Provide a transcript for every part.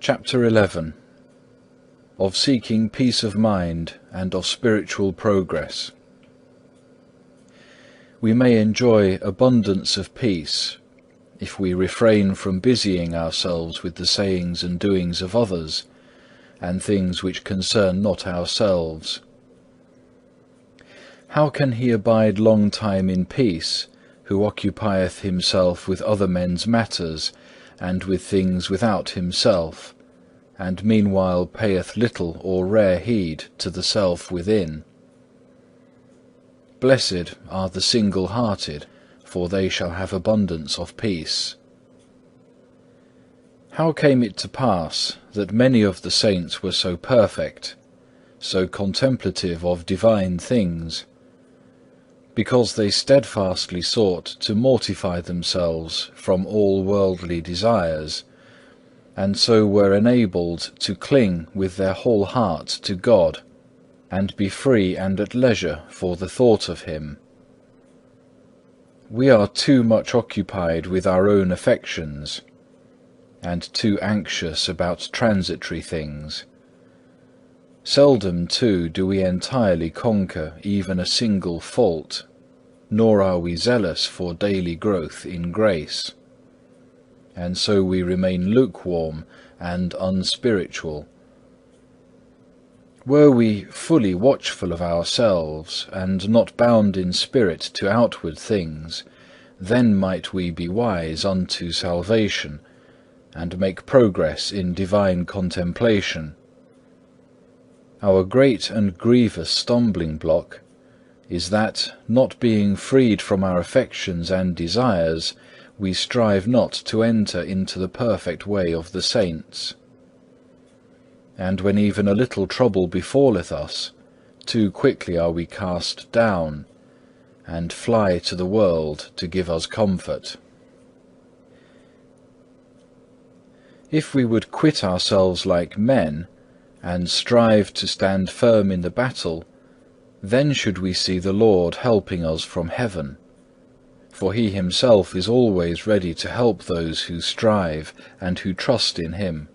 Chapter 11. Of seeking peace of mind and of spiritual progress. We may enjoy abundance of peace if we refrain from busying ourselves with the sayings and doings of others, and things which concern not ourselves. How can he abide long time in peace, who occupieth himself with other men's matters, and with things without himself, and meanwhile payeth little or rare heed to the self within? Blessed are the single-hearted, for they shall have abundance of peace. How came it to pass that many of the saints were so perfect, so contemplative of divine things? Because they steadfastly sought to mortify themselves from all worldly desires, and so were enabled to cling with their whole heart to God, and be free and at leisure for the thought of Him. We are too much occupied with our own affections, and too anxious about transitory things. Seldom too do we entirely conquer even a single fault, nor are we zealous for daily growth in grace, and so we remain lukewarm and unspiritual. Were we fully watchful of ourselves, and not bound in spirit to outward things, then might we be wise unto salvation, and make progress in divine contemplation. Our great and grievous stumbling block is that, not being freed from our affections and desires, we strive not to enter into the perfect way of the saints. And when even a little trouble befalleth us, too quickly are we cast down, and fly to the world to give us comfort. If we would quit ourselves like men, and strive to stand firm in the battle, then should we see the Lord helping us from heaven. For He Himself is always ready to help those who strive and who trust in Him.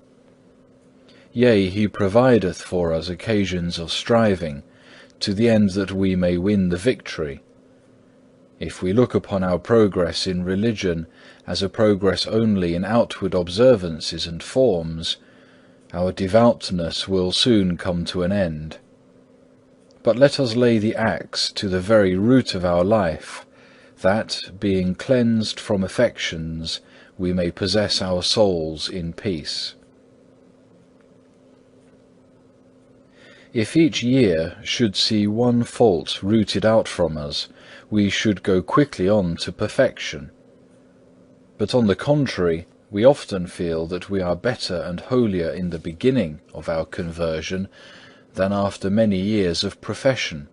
Yea, He provideth for us occasions of striving, to the end that we may win the victory. If we look upon our progress in religion as a progress only in outward observances and forms, our devoutness will soon come to an end. But let us lay the axe to the very root of our life, that, being cleansed from affections, we may possess our souls in peace. If each year should see one fault rooted out from us, we should go quickly on to perfection. But on the contrary, we often feel that we are better and holier in the beginning of our conversion than after many years of profession.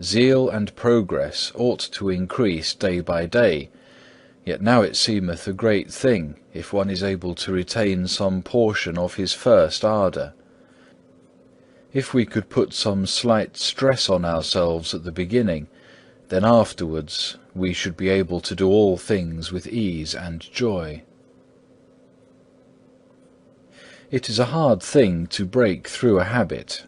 Zeal and progress ought to increase day by day, yet now it seemeth a great thing if one is able to retain some portion of his first ardour. If we could put some slight stress on ourselves at the beginning, then afterwards we should be able to do all things with ease and joy. It is a hard thing to break through a habit,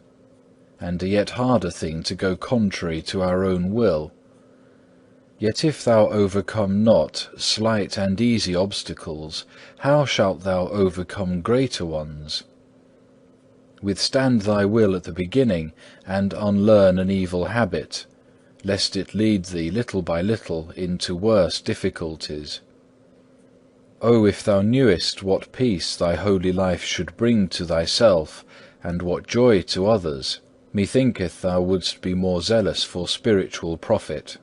and a yet harder thing to go contrary to our own will. Yet if thou overcome not slight and easy obstacles, how shalt thou overcome greater ones? Withstand thy will at the beginning, and unlearn an evil habit, lest it lead thee little by little into worse difficulties. O, if thou knewest what peace thy holy life should bring to thyself, and what joy to others, methinketh thou wouldst be more zealous for spiritual profit.